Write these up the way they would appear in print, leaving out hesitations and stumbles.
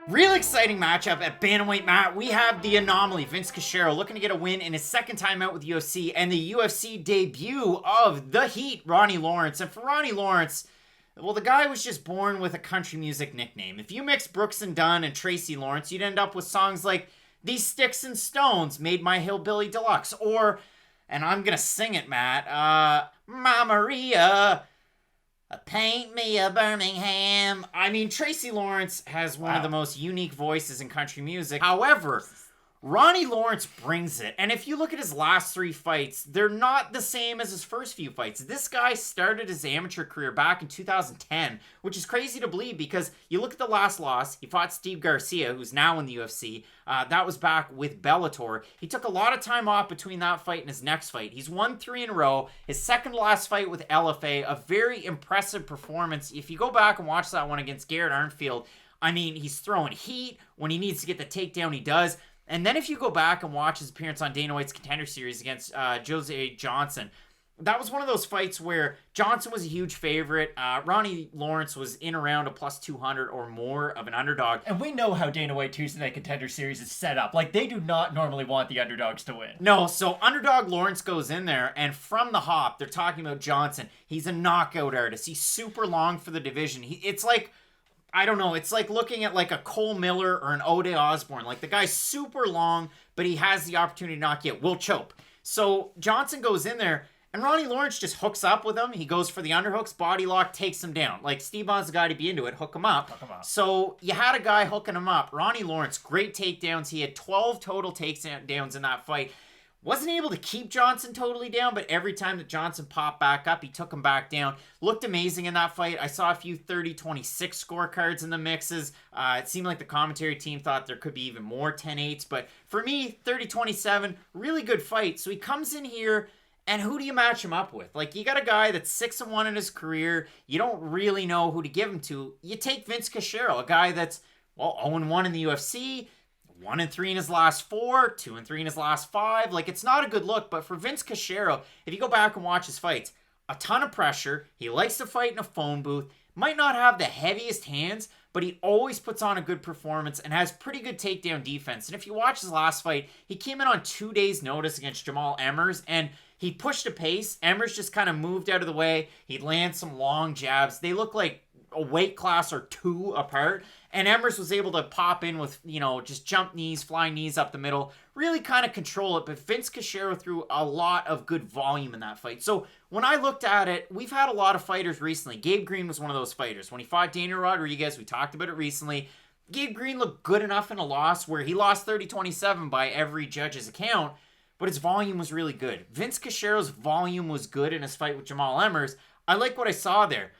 Real exciting matchup at bantamweight, Matt. We have the Anomaly, Vince Cachero, looking to get a win in his second time out with UFC, and the UFC debut of the Heat, Ronnie Lawrence. And for Ronnie Lawrence, well, the guy was just born with a country music nickname. If you mix Brooks and Dunn and Tracy Lawrence, you'd end up with songs like These Sticks and Stones Made My Hillbilly Deluxe, or, and I'm gonna sing it, Matt, Ma Maria, Paint Me a Birmingham. I mean, Tracy Lawrence has one of the most unique voices in country music. However, Ronnie Lawrence brings it. And if you look at his last 3 fights, they're not the same as his first few fights. This guy started his amateur career back in 2010, which is crazy to believe because you look at the last loss, he fought Steve Garcia, who's now in the UFC. That was back with Bellator. He took a lot of time off between that fight and his next fight. He's won 3 in a row. His second to last fight with LFA, a very impressive performance. If you go back and watch that one against Garrett Arnfield, I mean, he's throwing heat. When he needs to get the takedown, he does. And then if you go back and watch his appearance on Dana White's Contender Series against Jose Johnson, that was one of those fights where Johnson was a huge favorite. Ronnie Lawrence was in around a plus 200 or more of an underdog. And we know how Dana White Tuesday Night Contender Series is set up. Like, they do not normally want the underdogs to win. No, so underdog Lawrence goes in there, and from the hop, they're talking about Johnson. He's a knockout artist. He's super long for the division. It's like, I don't know, it's like looking at like a Cole Miller or an Ode Osborne. Like, the guy's super long, but he has the opportunity to knock you out. Will choke. So Johnson goes in there, and Ronnie Lawrence just hooks up with him. He goes for the underhooks, body lock, takes him down. Like, Steve Bond's the guy to be into it, hook him up. So you had a guy hooking him up. Ronnie Lawrence, great takedowns. He had 12 total takedowns in that fight. Wasn't able to keep Johnson totally down, but every time that Johnson popped back up, he took him back down. Looked amazing in that fight. I saw a few 30-26 scorecards in the mixes. It seemed like the commentary team thought there could be even more 10-8s, but for me, 30-27, really good fight. So he comes in here, and who do you match him up with? Like, you got a guy that's 6-1 in his career. You don't really know who to give him to. You take Vince Cachero, a guy that's, well, 0-1 in the UFC, 1-3 in his last 4, 2-3 in his last 5. Like, it's not a good look, but for Vince Cachero, if you go back and watch his fights, a ton of pressure. He likes to fight in a phone booth. Might not have the heaviest hands, but he always puts on a good performance and has pretty good takedown defense. And if you watch his last fight, he came in on 2 days' notice against Jamal Emmers, and he pushed a pace. Emmers just kind of moved out of the way. He'd land some long jabs. They look like a weight class or 2 apart. And Emmers was able to pop in with, just jump knees, flying knees up the middle, really kind of control it. But Vince Cachero threw a lot of good volume in that fight. So when I looked at it, we've had a lot of fighters recently. Gabe Green was one of those fighters. When he fought Daniel Rodriguez, we talked about it recently. Gabe Green looked good enough in a loss where he lost 30-27 by every judge's account, but his volume was really good. Vince Cachero's volume was good in his fight with Jamal Emmers. I like what I saw there.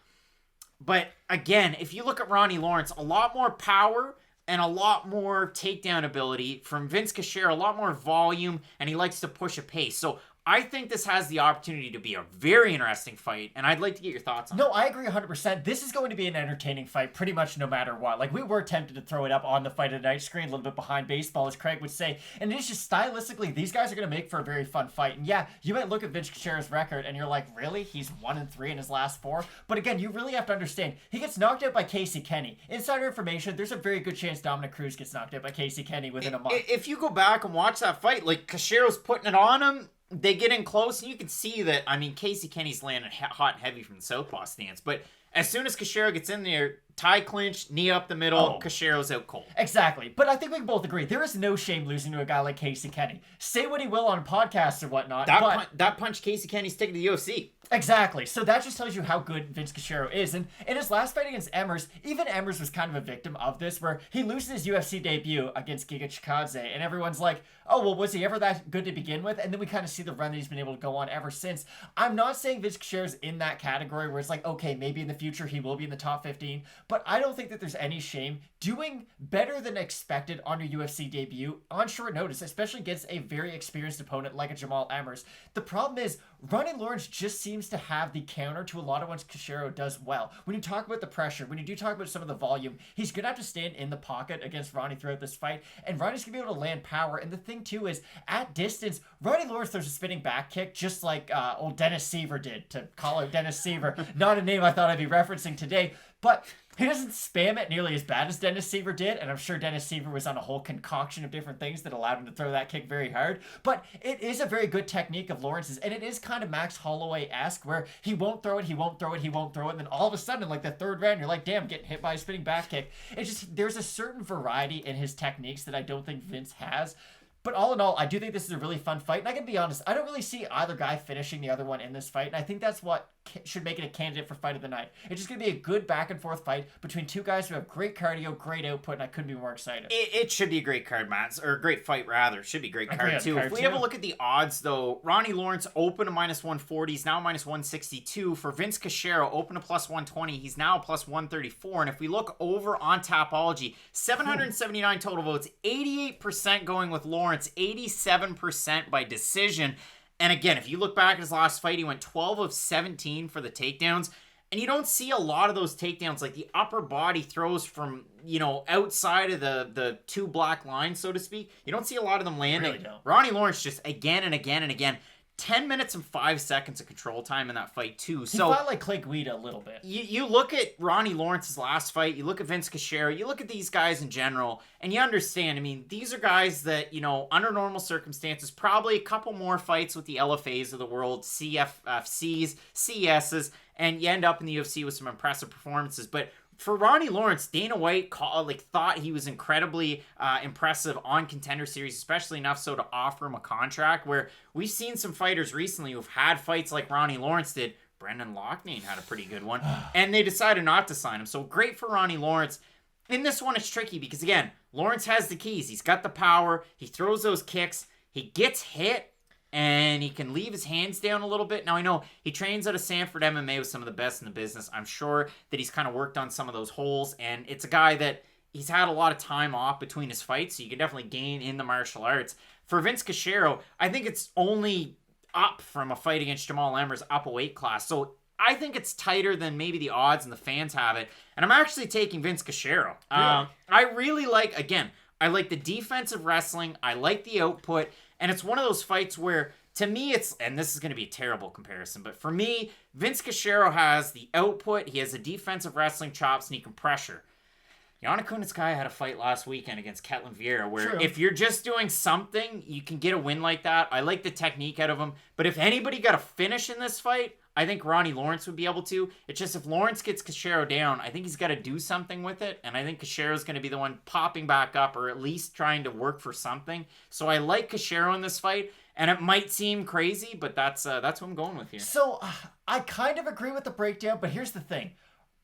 But again, if you look at Ronnie Lawrence, a lot more power and a lot more takedown ability from Vince Cachero, a lot more volume, and he likes to push a pace. So I think this has the opportunity to be a very interesting fight, and I'd like to get your thoughts on it. No, I agree 100%. This is going to be an entertaining fight pretty much no matter what. Like, we were tempted to throw it up on the Fight of the Night screen, a little bit behind baseball, as Craig would say. And it's just stylistically, these guys are going to make for a very fun fight. And yeah, you might look at Vince Cachero's record and you're like, really? He's 1-3 in his last 4? But again, you really have to understand, he gets knocked out by Casey Kenny. Insider information, there's a very good chance Dominic Cruz gets knocked out by Casey Kenny within a month. If you go back and watch that fight, like, Cachero's putting it on him, they get in close, and you can see that, I mean, Casey Kenny's landing hot and heavy from the southpaw stance, but as soon as Cachero gets in there, tie clinch, knee up the middle, Cachero's out cold. Exactly. But I think we can both agree, there is no shame losing to a guy like Casey Kenny. Say what he will on podcasts or whatnot, that punched Casey Kenny's ticket to the UFC. Exactly. So that just tells you how good Vince Cachero is. And in his last fight against Emmers, even Emmers was kind of a victim of this, where he loses his UFC debut against Giga Chikadze, and everyone's like, oh, well, was he ever that good to begin with? And then we kind of see the run that he's been able to go on ever since. I'm not saying Vince Cachero's in that category where it's like, okay, maybe in the future he will be in the top 15, but I don't think that there's any shame doing better than expected on your UFC debut on short notice, especially against a very experienced opponent like a Jamal Emmers. The problem is, Ronnie Lawrence just seems to have the counter to a lot of what Cachero does well. When you talk about the pressure, when you do talk about some of the volume, he's going to have to stand in the pocket against Ronnie throughout this fight, and Ronnie's going to be able to land power. And the thing, too, is at distance, Ronnie Lawrence throws a spinning back kick just like old Dennis Seaver did, to call out Dennis Seaver. Not a name I thought I'd be referencing today. but he doesn't spam it nearly as bad as Dennis Siver did, and I'm sure Dennis Siver was on a whole concoction of different things that allowed him to throw that kick very hard. But it is a very good technique of Lawrence's, and it is kind of Max Holloway-esque, where he won't throw it, and then all of a sudden, in like the third round, you're like, damn, getting hit by a spinning back kick. It's just, there's a certain variety in his techniques that I don't think Vince has. But all in all, I do think this is a really fun fight. And I can be honest, I don't really see either guy finishing the other one in this fight. And I think that's what should make it a candidate for fight of the night. It's just going to be a good back and forth fight between two guys who have great cardio, great output, and I couldn't be more excited. It should be a great card, Matt. Or a great fight, rather. Should be a great card, too. If we have a look at the odds, though, Ronnie Lawrence open to -140. He's now -162. For Vince Cachero, open to +120. He's now +134. And if we look over on Tapology, 779 total votes, 88% going with Lawrence, 87% by decision. And again, if you look back at his last fight, he went 12 of 17 for the takedowns. And you don't see a lot of those takedowns, like the upper body throws from, outside of the two black lines, so to speak. You don't see a lot of them landing. Really don't. Ronnie Lawrence just again and again and again. 10 minutes and 5 seconds of control time in that fight, too. So he fought like Clay Guida a little bit. You look at Ronnie Lawrence's last fight, you look at Vince Cachero, you look at these guys in general, and you understand, I mean, these are guys that, under normal circumstances, probably a couple more fights with the LFAs of the world, CFFCs, CSs, and you end up in the UFC with some impressive performances. But for Ronnie Lawrence, Dana White thought he was incredibly impressive on Contender Series, especially enough so to offer him a contract, where we've seen some fighters recently who've had fights like Ronnie Lawrence did. Brendan Loughnane had a pretty good one, and they decided not to sign him. So great for Ronnie Lawrence. In this one, it's tricky because, again, Lawrence has the keys. He's got the power. He throws those kicks. He gets hit, and he can leave his hands down a little bit. Now, I know he trains out of Sanford MMA with some of the best in the business. I'm sure that he's kind of worked on some of those holes, and it's a guy that he's had a lot of time off between his fights, so you can definitely gain in the martial arts. For Vince Cachero, I think it's only up from a fight against Jamal Emmers up a weight class. So I think it's tighter than maybe the odds and the fans have it, and I'm actually taking Vince Cachero. Really? I really like, again, I like the defensive wrestling. I like the output. And it's one of those fights where, to me, and this is going to be a terrible comparison, but for me, Vince Cachero has the output, he has the defensive wrestling chops, and he can pressure. Yana Kunitskaya had a fight last weekend against Ketlin Vieira, where if you're just doing something, you can get a win like that. I like the technique out of him, but if anybody got a finish in this fight, I think Ronnie Lawrence would be able to. It's just if Lawrence gets Cachero down, I think he's got to do something with it, and I think Cachero's going to be the one popping back up or at least trying to work for something. So I like Cachero in this fight, and it might seem crazy, but that's what I'm going with here. So I kind of agree with the breakdown, but here's the thing.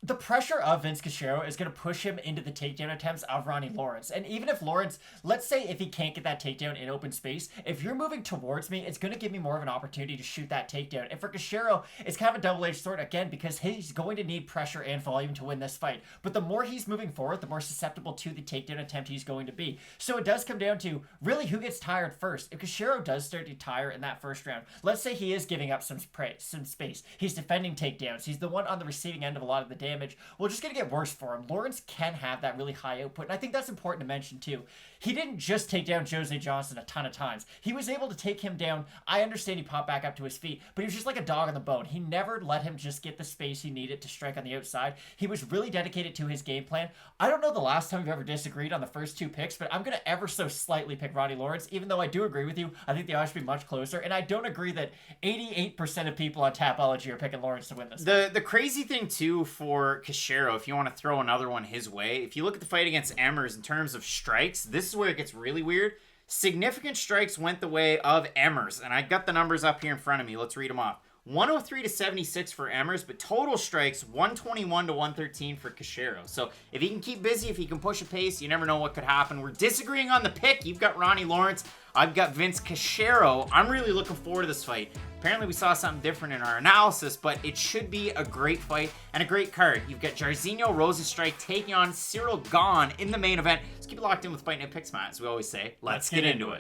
The pressure of Vince Cachero is going to push him into the takedown attempts of Ronnie Lawrence. And even if Lawrence, let's say if he can't get that takedown in open space, if you're moving towards me, it's going to give me more of an opportunity to shoot that takedown. And for Cachero, it's kind of a double-edged sword, again, because he's going to need pressure and volume to win this fight. But the more he's moving forward, the more susceptible to the takedown attempt he's going to be. So it does come down to really who gets tired first. If Cachero does start to tire in that first round, let's say he is giving up some space. He's defending takedowns. He's the one on the receiving end of a lot of the damage. Well, just going to get worse for him. Lawrence can have that really high output, and I think that's important to mention too. He didn't just take down Jose Johnson a ton of times. He was able to take him down. I understand he popped back up to his feet, but he was just like a dog on the bone. He never let him just get the space he needed to strike on the outside. He was really dedicated to his game plan. I don't know the last time we've ever disagreed on the first two picks, but I'm going to ever so slightly pick Ronnie Lawrence, even though I do agree with you. I think the odds should be much closer, and I don't agree that 88% of people on Tapology are picking Lawrence to win this. The crazy thing, too, for Cachero, if you want to throw another one his way, if you look at the fight against Emmers in terms of strikes, this is where it gets really weird. Significant strikes went the way of Emmers, and I got the numbers up here in front of me. Let's read them off. 103 to 76 for Emmers, but total strikes 121 to 113 for Cachero. So if he can keep busy, if he can push a pace, you never know what could happen. We're disagreeing on the pick. You've got Ronnie Lawrence. I've got Vince Cachero. I'm really looking forward to this fight. Apparently we saw something different in our analysis, but it should be a great fight and a great card. You've got Jairzinho Rozenstruik taking on Cyril Gane in the main event. Let's keep it locked in with Fight Night Picks, Matt. As we always say, let's get into it.